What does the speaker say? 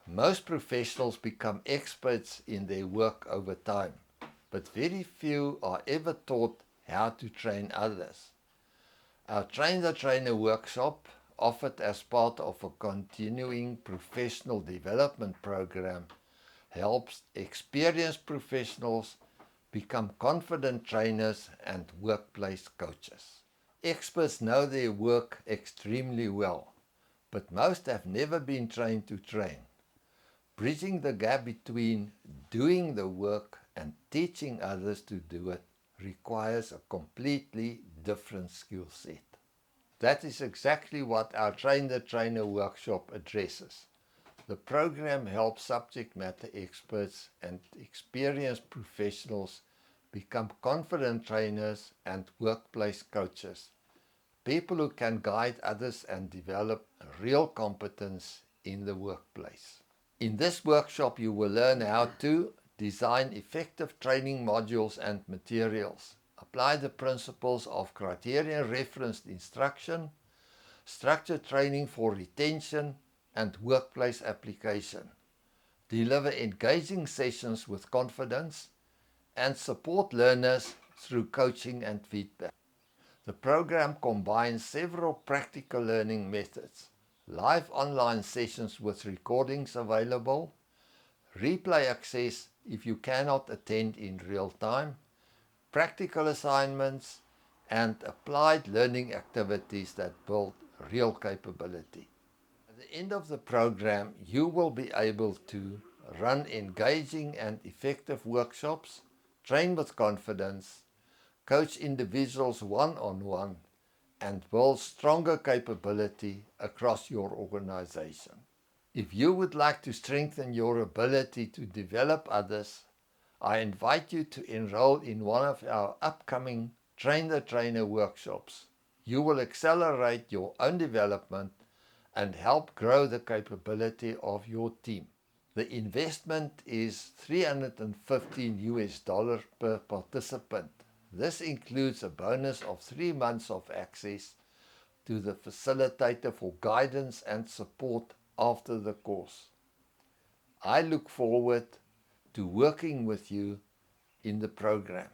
Most professionals become experts in their work over time, but very few are ever taught how to train others. Our Train the Trainer workshop, offered as part of a continuing professional development program, helps experienced professionals become confident trainers and workplace coaches. Experts know their work extremely well, but most have never been trained to train. Bridging the gap between doing the work and teaching others to do it requires a completely different skill set. That is exactly what our Train the Trainer workshop addresses. The program helps subject matter experts and experienced professionals become confident trainers and workplace coaches, people who can guide others and develop real competence in the workplace. In this workshop, you will learn how to design effective training modules and materials, apply the principles of criteria-referenced instruction, structured training for retention and workplace application, deliver engaging sessions with confidence, and support learners through coaching and feedback. The program combines several practical learning methods, live online sessions with recordings available, replay access if you cannot attend in real time, practical assignments, and applied learning activities that build real capability. At the end of the program, you will be able to run engaging and effective workshops, train with confidence, coach individuals one-on-one, and build stronger capability across your organization. If you would like to strengthen your ability to develop others, I invite you to enroll in one of our upcoming Train the Trainer workshops. You will accelerate your own development and help grow the capability of your team. The investment is $315 per participant. This includes a bonus of 3 months of access to the facilitator for guidance and support after the course. I look forward to working with you in the program.